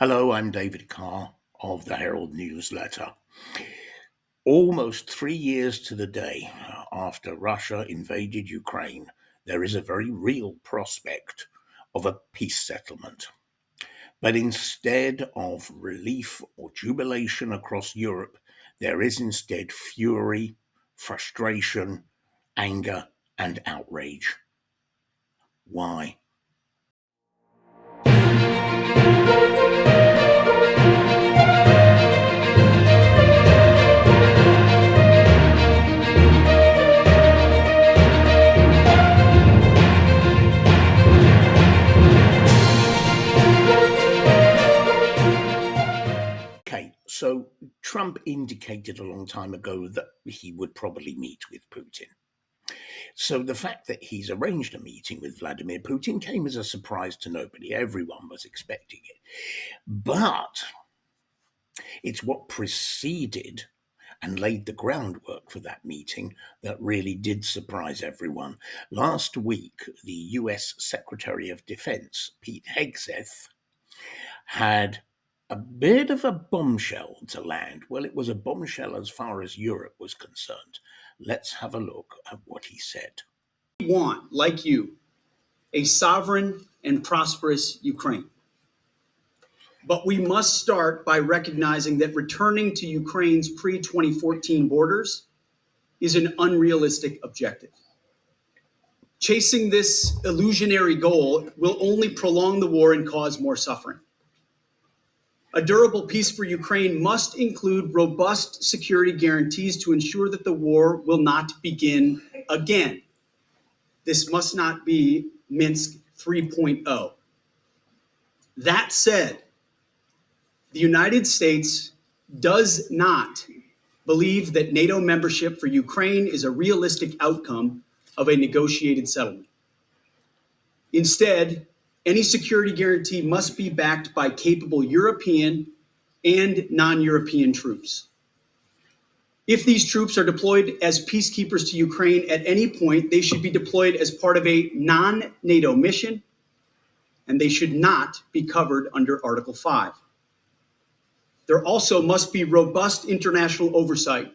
Hello, I'm David Carr of the Herald newsletter. Almost 3 years to the day after Russia invaded Ukraine, there is a very real prospect of a peace settlement. But instead of relief or jubilation across Europe, there is instead fury, frustration, anger, and outrage. Why? Okay, so Trump indicated a long time ago that he would probably meet with Putin. So the fact that he's arranged a meeting with Vladimir Putin came as a surprise to nobody. Everyone was expecting it. But it's what preceded and laid the groundwork for that meeting that really did surprise everyone. Last week, the US Secretary of Defense, Pete Hegseth, had a bit of a bombshell to land. Well, it was a bombshell as far as Europe was concerned. Let's have a look at what he said. We want, like you, a sovereign and prosperous Ukraine. But we must start by recognizing that returning to Ukraine's pre-2014 borders is an unrealistic objective. Chasing this illusionary goal will only prolong the war and cause more suffering. A durable peace for Ukraine must include robust security guarantees to ensure that the war will not begin again. This must not be Minsk 3.0. That said, the United States does not believe that NATO membership for Ukraine is a realistic outcome of a negotiated settlement. Instead, any security guarantee must be backed by capable European and non-European troops. If these troops are deployed as peacekeepers to Ukraine at any point, they should be deployed as part of a non-NATO mission, and they should not be covered under Article 5. There also must be robust international oversight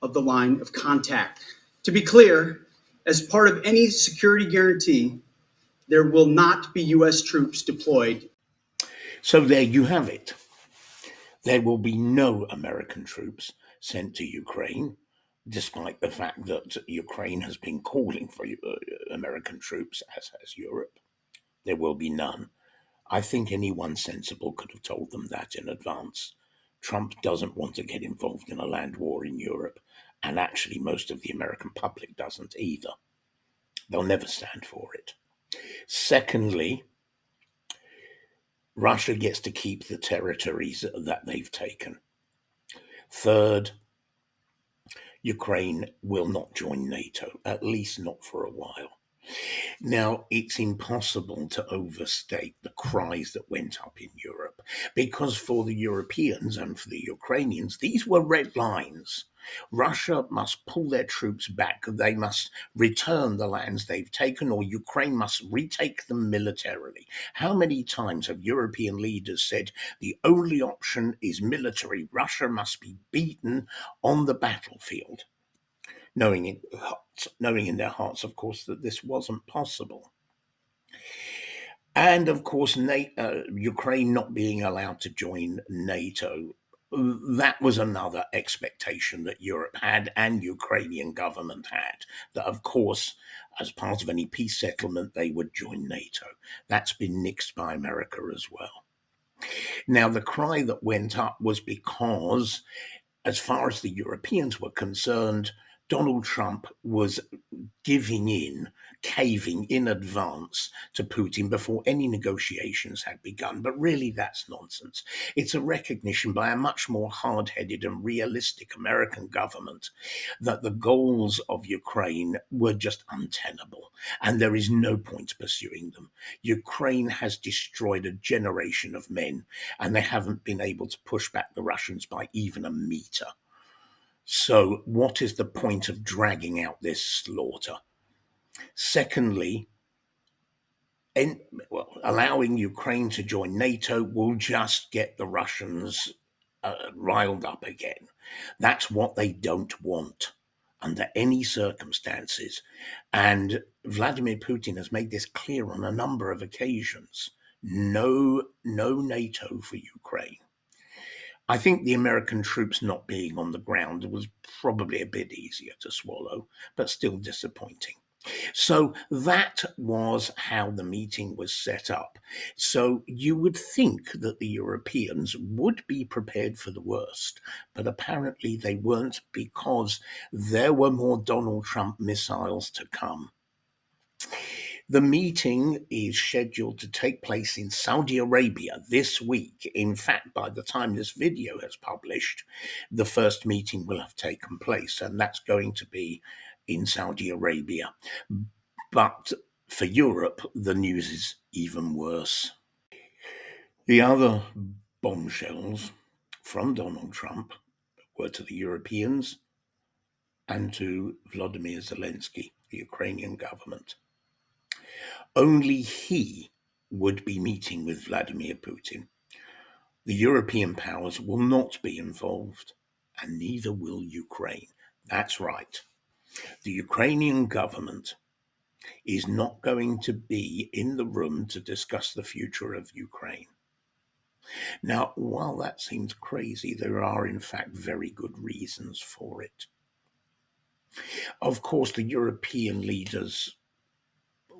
of the line of contact. To be clear, as part of any security guarantee, there will not be US troops deployed. So there you have it. There will be no American troops sent to Ukraine, despite the fact that Ukraine has been calling for American troops, as has Europe. There will be none. I think anyone sensible could have told them that in advance. Trump doesn't want to get involved in a land war in Europe, and actually most of the American public doesn't either. They'll never stand for it. Secondly, Russia gets to keep the territories that they've taken. Third, Ukraine will not join NATO, at least not for a while. Now, it's impossible to overstate the cries that went up in Europe, because for the Europeans and for the Ukrainians, these were red lines. Russia must pull their troops back. They must return the lands they've taken, or Ukraine must retake them militarily. How many times have European leaders said the only option is military? Russia must be beaten on the battlefield, knowing in their hearts, of course, that this wasn't possible. And of course, Ukraine not being allowed to join NATO, that was another expectation that Europe had and Ukrainian government had, that of course, as part of any peace settlement, they would join NATO. That's been nixed by America as well. Now, the cry that went up was because, as far as the Europeans were concerned, Donald Trump was caving in advance to Putin before any negotiations had begun. But really, that's nonsense. It's a recognition by a much more hard-headed and realistic American government that the goals of Ukraine were just untenable, and there is no point pursuing them. Ukraine has destroyed a generation of men, and they haven't been able to push back the Russians by even a meter. So what is the point of dragging out this slaughter? Secondly, allowing Ukraine to join NATO will just get the Russians riled up again. That's what they don't want under any circumstances. And Vladimir Putin has made this clear on a number of occasions. No, no NATO for Ukraine. I think the American troops not being on the ground was probably a bit easier to swallow, but still disappointing. So that was how the meeting was set up. So you would think that the Europeans would be prepared for the worst, but apparently they weren't, because there were more Donald Trump missiles to come. The meeting is scheduled to take place in Saudi Arabia this week. In fact, by the time this video is published, the first meeting will have taken place, and that's going to be in Saudi Arabia. But for Europe, the news is even worse. The other bombshells from Donald Trump were to the Europeans and to Vladimir Zelensky, the Ukrainian government. Only he would be meeting with Vladimir Putin. The European powers will not be involved, and neither will Ukraine. That's right. The Ukrainian government is not going to be in the room to discuss the future of Ukraine. Now, while that seems crazy, there are in fact very good reasons for it. Of course, the European leaders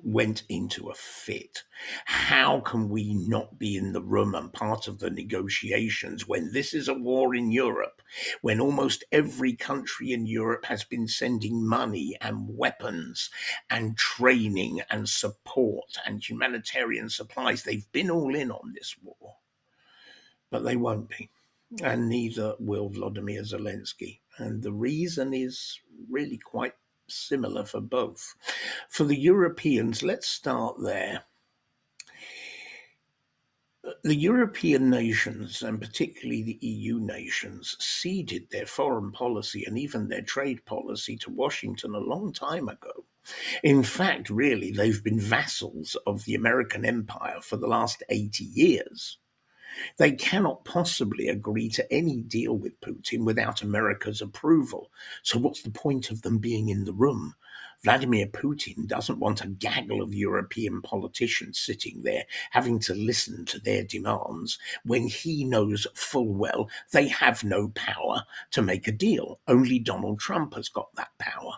went into a fit. How can we not be in the room and part of the negotiations when this is a war in Europe, when almost every country in Europe has been sending money and weapons and training and support and humanitarian supplies? They've been all in on this war, but they won't be. And neither will Vladimir Zelensky. And the reason is really quite similar for both. For the Europeans, let's start there. The European nations, and particularly the EU nations, ceded their foreign policy and even their trade policy to Washington a long time ago. In fact, really, they've been vassals of the American empire for the last 80 years. They cannot possibly agree to any deal with Putin without America's approval. So what's the point of them being in the room? Vladimir Putin doesn't want a gaggle of European politicians sitting there having to listen to their demands when he knows full well they have no power to make a deal. Only Donald Trump has got that power.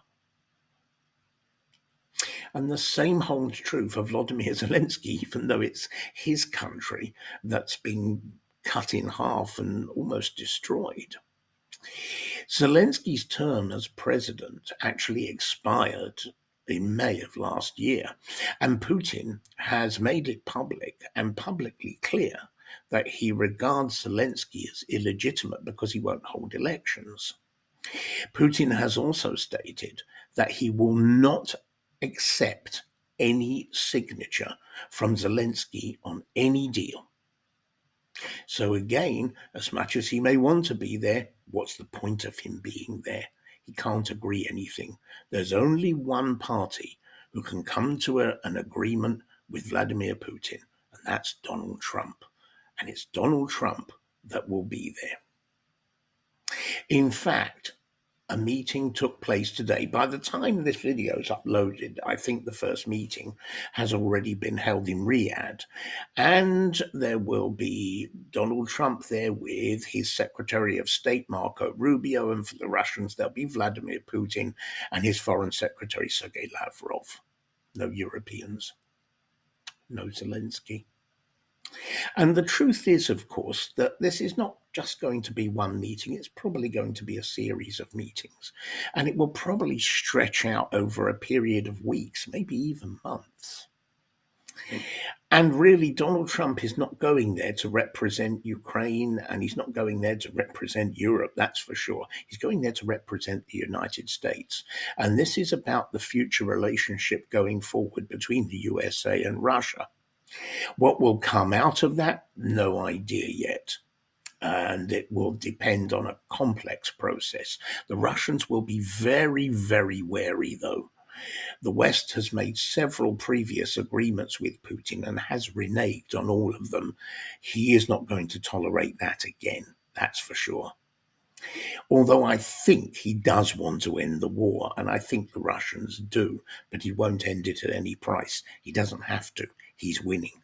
And the same holds true for Vladimir Zelensky, even though it's his country that's been cut in half and almost destroyed. Zelensky's term as president actually expired in May of last year, and Putin has made it public and publicly clear that he regards Zelensky as illegitimate because he won't hold elections. Putin has also stated that he will not accept any signature from Zelensky on any deal. So again, as much as he may want to be there, what's the point of him being there? He can't agree anything. There's only one party who can come to an agreement with Vladimir Putin, and that's Donald Trump. And it's Donald Trump that will be there. In fact, a meeting took place today. By the time this video is uploaded, I think the first meeting has already been held in Riyadh. And there will be Donald Trump there with his Secretary of State, Marco Rubio, and for the Russians, there'll be Vladimir Putin and his Foreign Secretary, Sergei Lavrov. No Europeans. No Zelensky. And the truth is, of course, that this is not just going to be one meeting. It's probably going to be a series of meetings. And it will probably stretch out over a period of weeks, maybe even months. And really, Donald Trump is not going there to represent Ukraine, and he's not going there to represent Europe, that's for sure. He's going there to represent the United States. And this is about the future relationship going forward between the USA and Russia. What will come out of that? No idea yet. And it will depend on a complex process. The Russians will be very, very wary, though, The West has made several previous agreements with Putin and has reneged on all of them. He is not going to tolerate that again, that's for sure. Although I think he does want to end the war, and I think the Russians do, but he won't end it at any price. He doesn't have to. He's winning.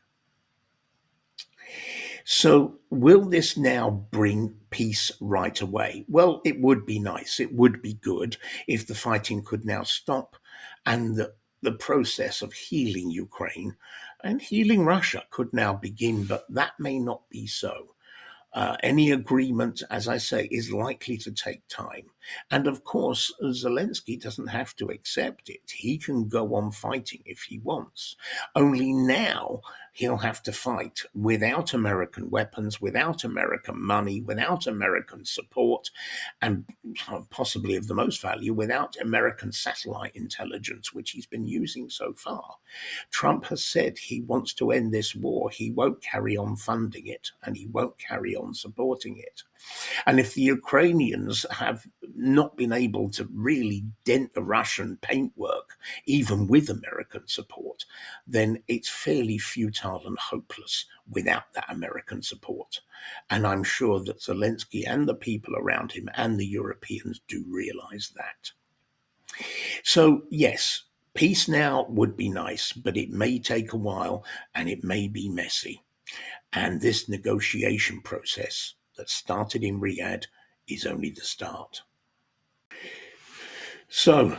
So, will this now bring peace right away? Well, it would be nice. It would be good if the fighting could now stop and the process of healing Ukraine and healing Russia could now begin, but that may not be so. Any agreement, as I say, is likely to take time. And of course, Zelensky doesn't have to accept it. He can go on fighting if he wants. Only now he'll have to fight without American weapons, without American money, without American support, and possibly of the most value, without American satellite intelligence, which he's been using so far. Trump has said he wants to end this war. He won't carry on funding it and he won't carry on supporting it. And if the Ukrainians have not been able to really dent the Russian paintwork, even with American support, then it's fairly futile and hopeless without that American support. And I'm sure that Zelensky and the people around him and the Europeans do realize that. So, yes, peace now would be nice, but it may take a while and it may be messy. And this negotiation process that started in Riyadh is only the start. So,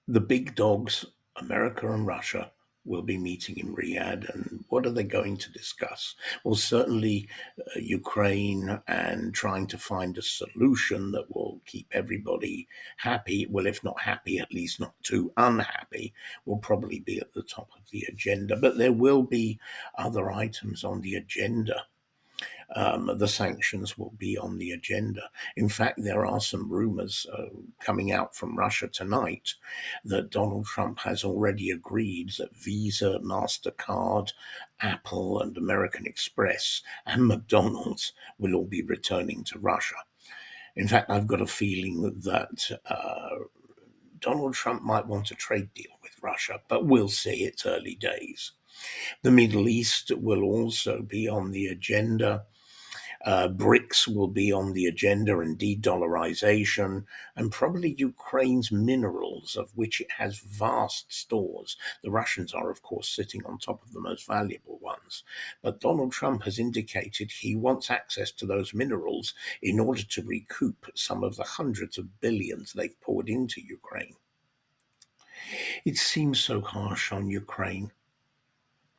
the big dogs, America and Russia, will be meeting in Riyadh. And what are they going to discuss? Well, certainly Ukraine and trying to find a solution that will keep everybody happy. Well, if not happy, at least not too unhappy, will probably be at the top of the agenda. But there will be other items on the agenda. The sanctions will be on the agenda. In fact, there are some rumors coming out from Russia tonight that Donald Trump has already agreed that Visa, MasterCard, Apple, and American Express and McDonald's will all be returning to Russia. In fact, I've got a feeling that Donald Trump might want a trade deal with Russia, but we'll see. It's early days. The Middle East will also be on the agenda. BRICS will be on the agenda and de-dollarization, and probably Ukraine's minerals, of which it has vast stores. The Russians are, of course, sitting on top of the most valuable ones. But Donald Trump has indicated he wants access to those minerals in order to recoup some of the hundreds of billions they've poured into Ukraine. It seems so harsh on Ukraine.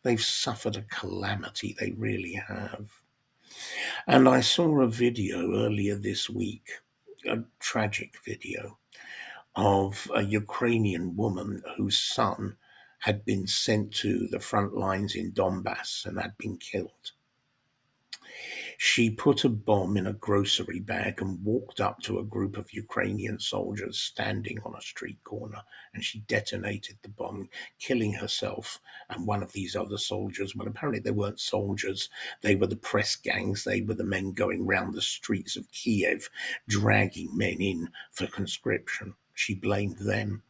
They've suffered a calamity, they really have. And I saw a video earlier this week, a tragic video, of a Ukrainian woman whose son had been sent to the front lines in Donbass and had been killed. She put a bomb in a grocery bag and walked up to a group of Ukrainian soldiers standing on a street corner, and she detonated the bomb, killing herself and one of these other soldiers. Well, apparently they weren't soldiers. They were the press gangs. They were the men going round the streets of Kiev, dragging men in for conscription. She blamed them.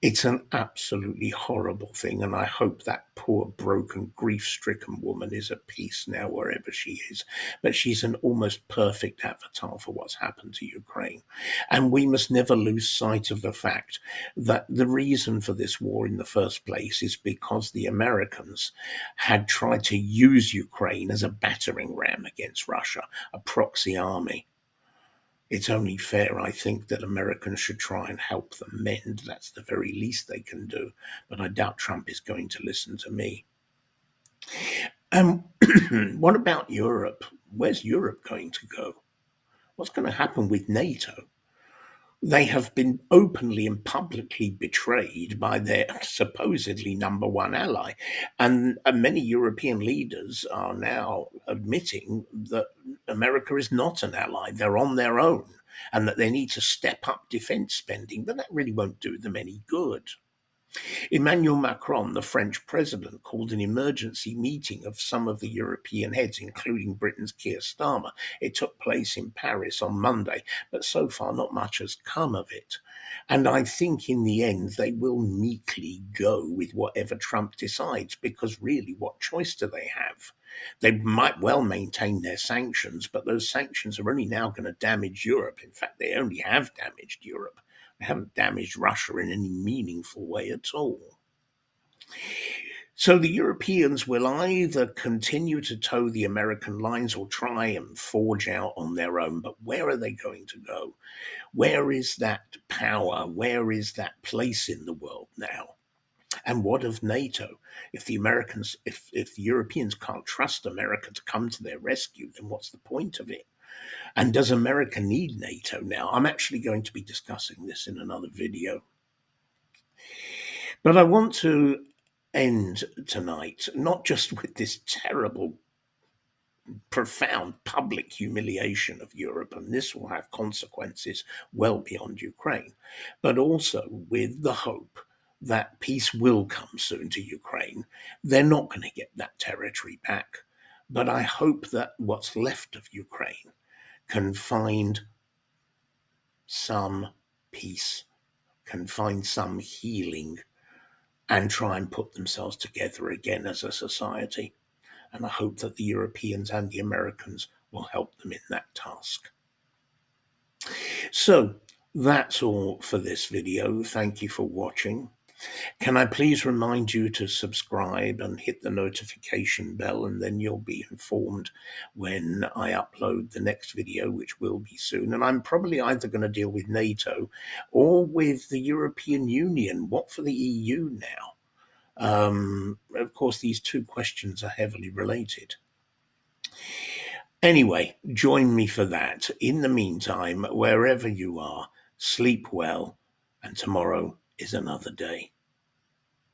It's an absolutely horrible thing, and I hope that poor, broken, grief-stricken woman is at peace now wherever she is. But she's an almost perfect avatar for what's happened to Ukraine. And we must never lose sight of the fact that the reason for this war in the first place is because the Americans had tried to use Ukraine as a battering ram against Russia, a proxy army. It's only fair, I think, that Americans should try and help them mend. That's the very least they can do. But I doubt Trump is going to listen to me. What about Europe? Where's Europe going to go? What's going to happen with NATO? They have been openly and publicly betrayed by their supposedly number one ally. And many European leaders are now admitting that America is not an ally. They're on their own and that they need to step up defense spending. But that really won't do them any good. Emmanuel Macron, the French president, called an emergency meeting of some of the European heads, including Britain's Keir Starmer. It took place in Paris on Monday, but so far not much has come of it. And I think in the end they will meekly go with whatever Trump decides, because really, what choice do they have? They might well maintain their sanctions, but those sanctions are only now going to damage Europe. In fact, they only have damaged Europe. They haven't damaged Russia in any meaningful way at all. So the Europeans will either continue to toe the American lines or try and forge out on their own. But where are they going to go? Where is that power? Where is that place in the world now? And what of NATO? If the Americans, if the Europeans can't trust America to come to their rescue, then what's the point of it? And does America need NATO now? I'm actually going to be discussing this in another video. But I want to end tonight not just with this terrible, profound public humiliation of Europe, and this will have consequences well beyond Ukraine, but also with the hope that peace will come soon to Ukraine. They're not going to get that territory back, but I hope that what's left of Ukraine can find some peace, can find some healing, and try and put themselves together again as a society. And I hope that the Europeans and the Americans will help them in that task. So that's all for this video. Thank you for watching. Can I please remind you to subscribe and hit the notification bell, and then you'll be informed when I upload the next video, which will be soon. And I'm probably either going to deal with NATO or with the European Union. What for the EU now? Of course, these two questions are heavily related. Anyway, join me for that. In the meantime, wherever you are, sleep well, and tomorrow is another day.